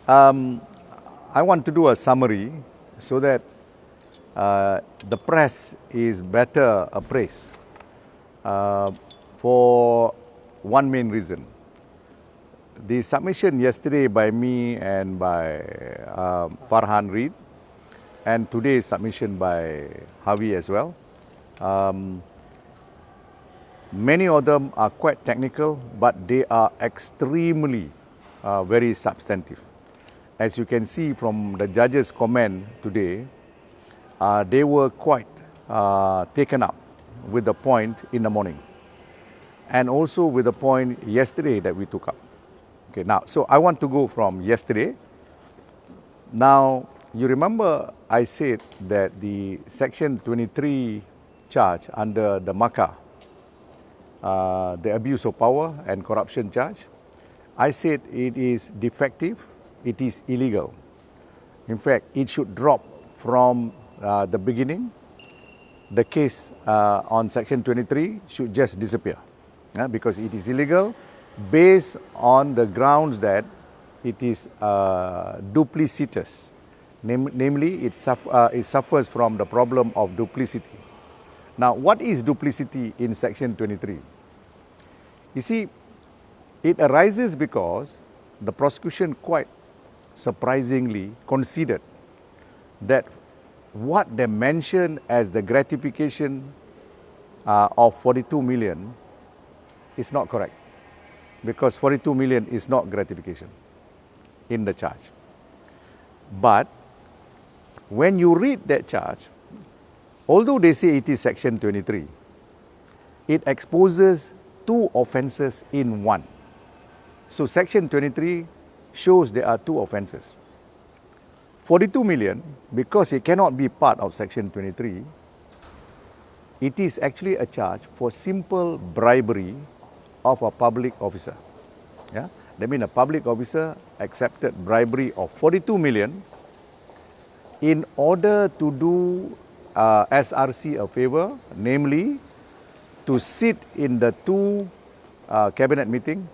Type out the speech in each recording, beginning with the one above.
I want to do a summary so that the press is better appraised for one main reason. The submission yesterday by me and by Farhan Reid, and today's submission by Javi as well. Many of them are quite technical, but they are extremely very substantive. As you can see from the judge's comment today, they were quite taken up with the point in the morning, and also with the point yesterday that we took up. Okay, now, so I want to go from yesterday. Now, you remember I said that the Section 23 charge under the MACA, the abuse of power and corruption charge, I said it is defective, it is illegal. In fact, it should drop from the beginning. The case on Section 23 should just disappear because it is illegal based on the grounds that it is duplicitous. Namely, it suffers from the problem of duplicity. Now, what is duplicity in Section 23? You see, it arises because the prosecution quite surprisingly considered that what they mentioned as the gratification of 42 million is not correct, because 42 million is not gratification in the charge. But when you read that charge, although they say it is Section 23, it exposes two offences in one. So Section 23 shows there are two offences. 42 million, because it cannot be part of Section 23, it is actually a charge for simple bribery of a public officer. Yeah? That means a public officer accepted bribery of 42 million in order to do SRC a favour, namely to sit in the two cabinet meeting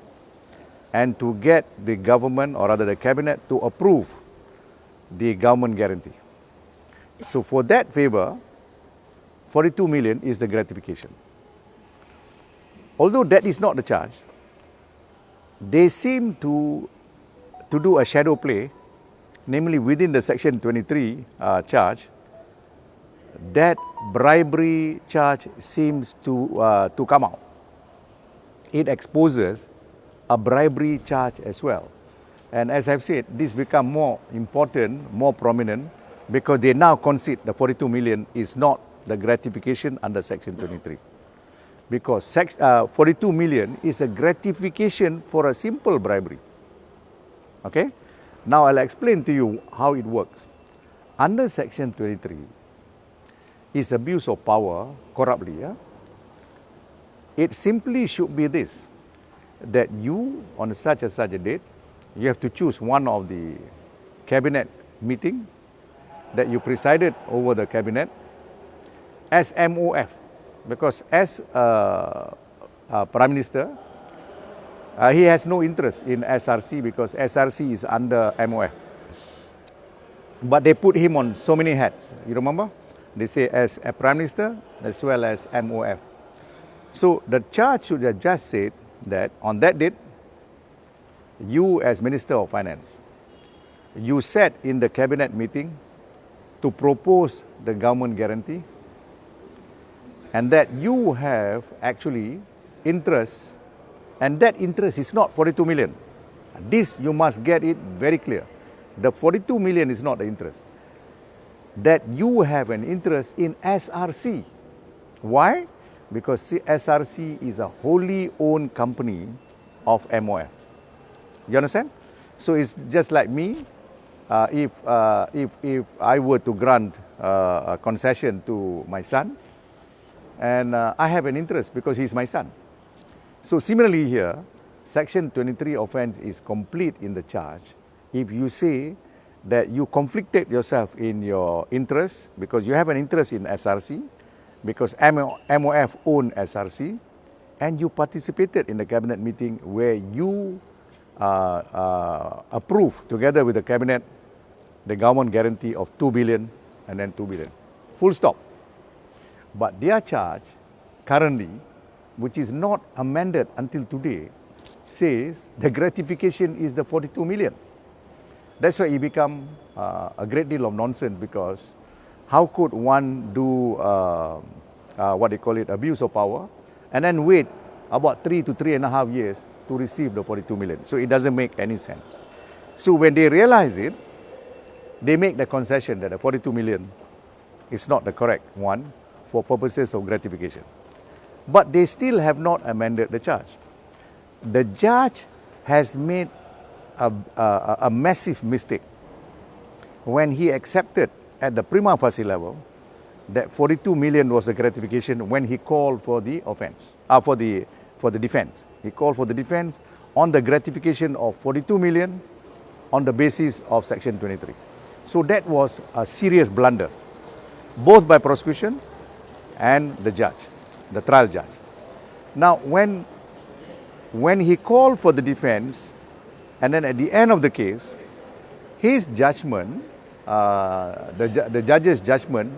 and to get the government, or rather the cabinet, to approve the government guarantee. So for that favour, 42 million is the gratification. Although that is not the charge, they seem to do a shadow play, namely within the Section 23 charge, that bribery charge seems to come out. It exposes a bribery charge as well. And as I've said, this becomes more important, more prominent, because they now concede the 42 million is not the gratification under Section 23. Because 42 million is a gratification for a simple bribery. Okay? Now I'll explain to you how it works. Under Section 23 is abuse of power corruptly. Yeah? It simply should be this, that you, on such and such a date, you have to choose one of the cabinet meeting that you presided over the cabinet as MOF, because as Prime Minister, he has no interest in SRC because SRC is under MOF. But they put him on so many hats. You remember? They say as a Prime Minister as well as MOF. So the charge should have just said that on that date, you as Minister of Finance, you sat in the cabinet meeting to propose the government guarantee, and that you have actually interest, and that interest is not 42 million. This you must get it very clear. The 42 million is not the interest. That you have an interest in SRC. Why? Because SRC is a wholly owned company of MOF. You understand? So it's just like me, if I were to grant a concession to my son, and I have an interest because he's my son. So similarly here, Section 23 offence is complete in the charge if you say that you conflicted yourself in your interest because you have an interest in SRC, because MOF owned SRC, and you participated in the cabinet meeting where you approved together with the cabinet the government guarantee of 2 billion and then 2 billion. Full stop. But their charge currently, which is not amended until today, says the gratification is the 42 million. That's why it become a great deal of nonsense, because how could one do what they call it, abuse of power, and then wait about 3 to 3.5 years to receive the 42 million. So it doesn't make any sense. So when they realize it, they make the concession that the 42 million is not the correct one for purposes of gratification. But they still have not amended the charge. The judge has made a massive mistake when he accepted at the prima facie level that 42 million was the gratification when he called for the offense, for the defense. He called for the defense on the gratification of 42 million on the basis of Section 23. So that was a serious blunder, both by prosecution and the judge, the trial judge. Now, when he called for the defense, and then at the end of the case, his judgment, the judge's judgment,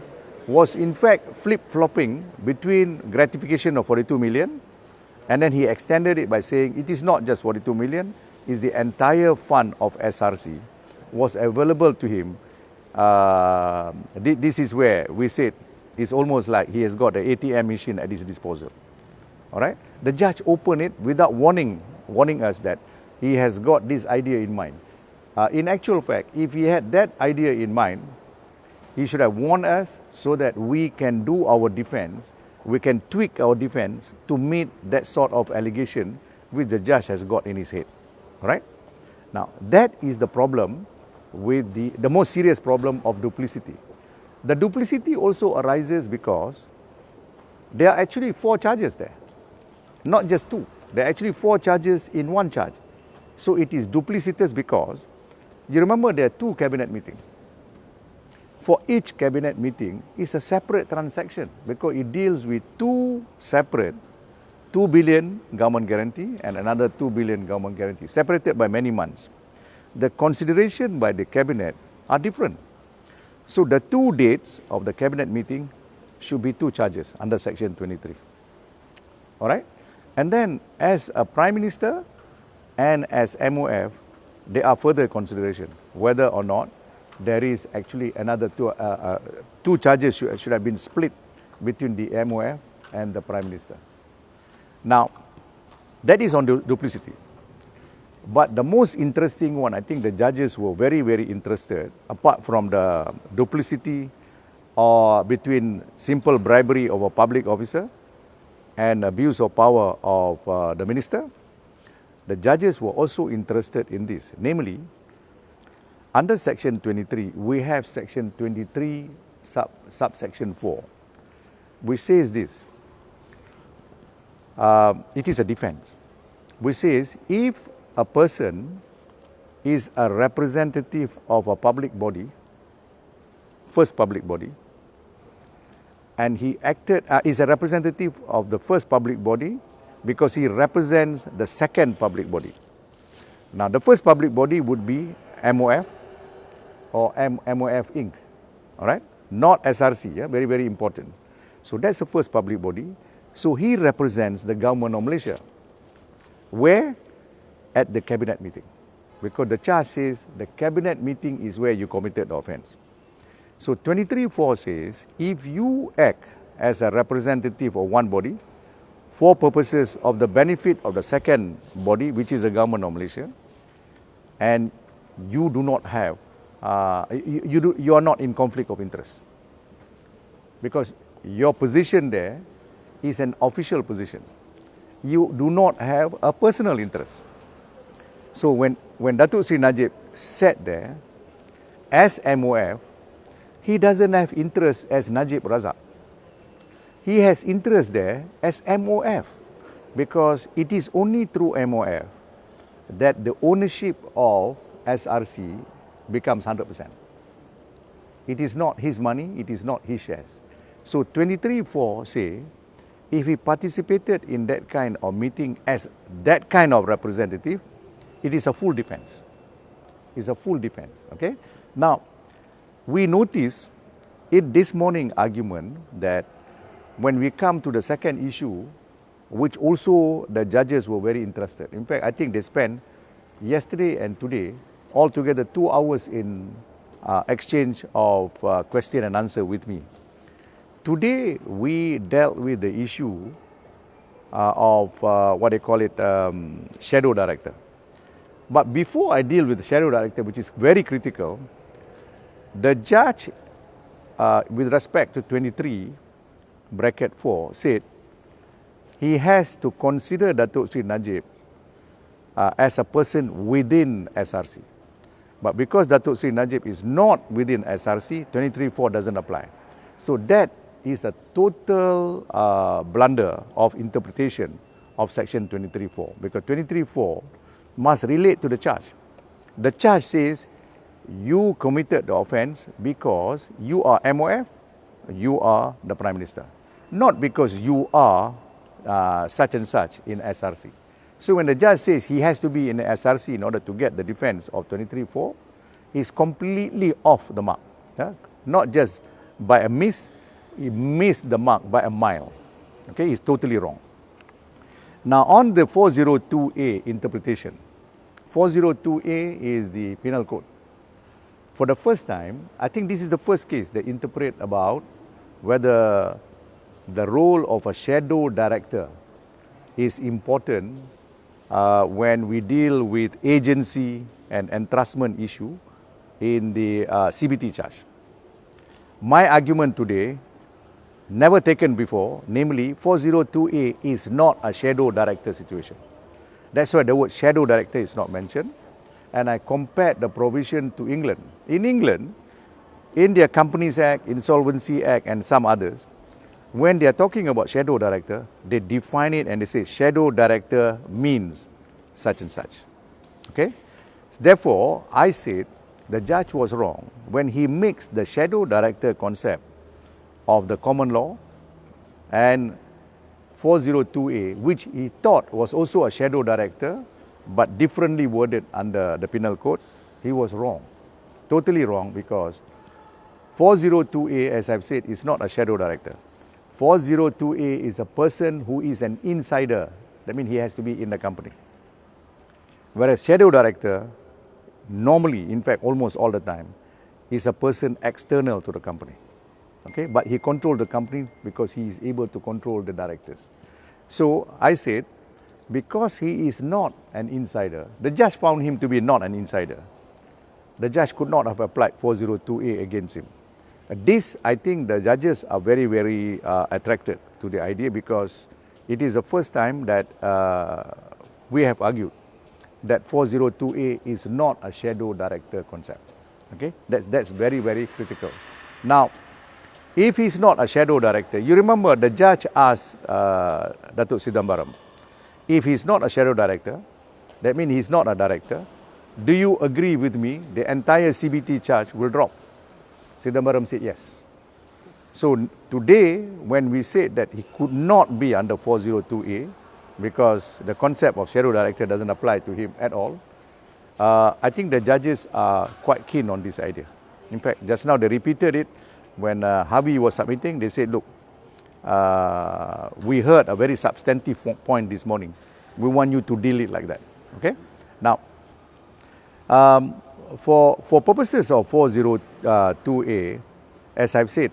was in fact flip-flopping between gratification of 42 million, and then he extended it by saying it is not just 42 million, it's the entire fund of SRC was available to him. This is where we said it's almost like he has got an ATM machine at his disposal. All right? The judge opened it without warning us that he has got this idea in mind. In actual fact, if he had that idea in mind, he should have warned us so that we can do our defense, we can tweak our defense to meet that sort of allegation which the judge has got in his head. All right? Now, that is the problem with the most serious problem of duplicity. The duplicity also arises because there are actually 4 charges there, not just 2. There are actually 4 charges in one charge. So it is duplicitous because, you remember there are 2 cabinet meetings. For each cabinet meeting is a separate transaction because it deals with 2 separate 2 billion government guarantee and another 2 billion government guarantee, separated by many months. The consideration by the cabinet are different. So the 2 dates of the cabinet meeting should be 2 charges under Section 23. All right? And then as a Prime Minister and as MOF, there are further consideration whether or not there is actually another 2 charges should have been split between the MOF and the Prime Minister. Now, that is on duplicity. But the most interesting one, I think the judges were very, very interested, apart from the duplicity or between simple bribery of a public officer and abuse of power of the minister, the judges were also interested in this. Namely, under Section 23, we have Section 23 subsection 4, which says this. It is a defense, which says if a person is a representative of a public body, first public body, and he is a representative of the first public body because he represents the second public body. Now, the first public body would be MOF or MOF Inc., all right? Not SRC, yeah? Very, very important. So that's the first public body. So he represents the government of Malaysia. Where? At the cabinet meeting. Because the charge says the cabinet meeting is where you committed the offense. So 23.4 says, if you act as a representative of one body for purposes of the benefit of the second body, which is the government of Malaysia, and you do not have, you are not in conflict of interest. Because your position there is an official position. You do not have a personal interest. So when Datuk Sri Najib sat there as MOF, he doesn't have interest as Najib Razak. He has interest there as MOF because it is only through MOF that the ownership of SRC becomes 100%. It is not his money, it is not his shares. So 23.4 say, if he participated in that kind of meeting as that kind of representative, it is a full defense. It's a full defense, okay? Now, we notice in this morning argument that when we come to the second issue, which also the judges were very interested. In fact, I think they spent yesterday and today altogether 2 hours in exchange of question and answer with me. Today, we dealt with the issue of what they call it, shadow director. But before I deal with the shadow director, which is very critical, the judge, with respect to 23(4) said he has to consider Datuk Sri Najib as a person within SRC. But because Datuk Sri Najib is not within SRC, 23(4) doesn't apply. So that is a total blunder of interpretation of section 23(4), because 23(4) must relate to the charge. The charge says you committed the offence because you are MOF, you are the Prime Minister, not because you are such and such in SRC. So when the judge says he has to be in the SRC in order to get the defence of 23(4), he's completely off the mark. Not just by a miss, he missed the mark by a mile. Okay, he's totally wrong. Now on the 402A interpretation, 402A is the penal code. For the first time, I think this is the first case they interpret about whether the role of a shadow director is important when we deal with agency and entrustment issue in the CBT charge. My argument today, never taken before, namely 402A is not a shadow director situation. That's why the word shadow director is not mentioned. And I compared the provision to England. In England, in their Companies Act, Insolvency Act and some others, when they are talking about shadow director, they define it and they say shadow director means such and such. Okay? Therefore, I said the judge was wrong when he mixed the shadow director concept of the common law and 402A, which he thought was also a shadow director, but differently worded under the penal code. He was wrong, totally wrong, because 402A, as I've said, is not a shadow director. 402A is a person who is an insider. That means he has to be in the company. Whereas shadow director, normally, in fact, almost all the time, is a person external to the company. Okay, but he controlled the company because he is able to control the directors. So I said, because he is not an insider, the judge found him to be not an insider. The judge could not have applied 402A against him. This, I think the judges are very, very attracted to the idea, because it is the first time that we have argued that 402A is not a shadow director concept. Okay, that's very, very critical. Now, if he's not a shadow director, you remember the judge asked Datuk Sidambaram, if he's not a shadow director, that means he's not a director, do you agree with me the entire CBT charge will drop? Sidambaram said yes. So today, when we said that he could not be under 402A, because the concept of shadow director doesn't apply to him at all, I think the judges are quite keen on this idea. In fact, just now they repeated it when Harvey was submitting. They said, look, we heard a very substantive point this morning. We want you to deal it like that. Okay? Now, for purposes of 402A, as I've said,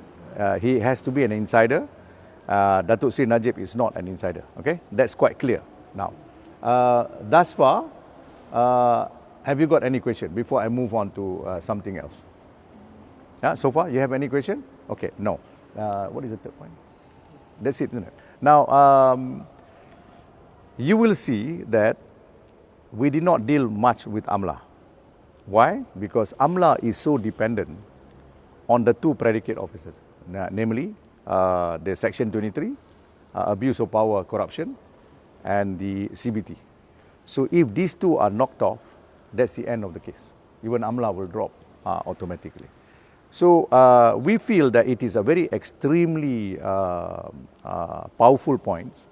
he has to be an insider. Datuk Sri Najib is not an insider. Okay? That's quite clear. Now, thus far, have you got any question before I move on to something else? So far, you have any question? Okay, no. What is the third point? That's it, isn't it? Now, you will see that we did not deal much with AMLA. Why? Because AMLA is so dependent on the two predicate officers, namely the Section 23, abuse of power, corruption, and the CBT. So if these two are knocked off, that's the end of the case. Even AMLA will drop automatically. So we feel that it is a very extremely powerful point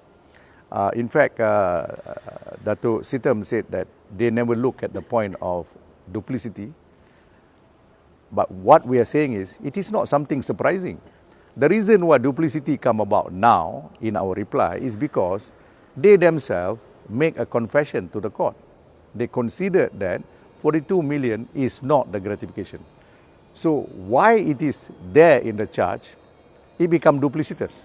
In fact, Dato' Sitam said that they never look at the point of duplicity. But what we are saying is, it is not something surprising. The reason why duplicity come about now in our reply is because they themselves make a confession to the court. They consider that 42 million is not the gratification. So why it is there in the charge, it become duplicitous.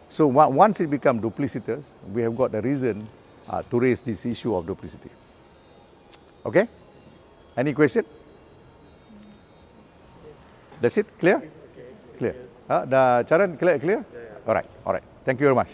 So once it become duplicitous, we have got a reason to raise this issue of duplicity. Okay? Any question? That's it? Clear? Clear. Charan, clear? All right. Thank you very much.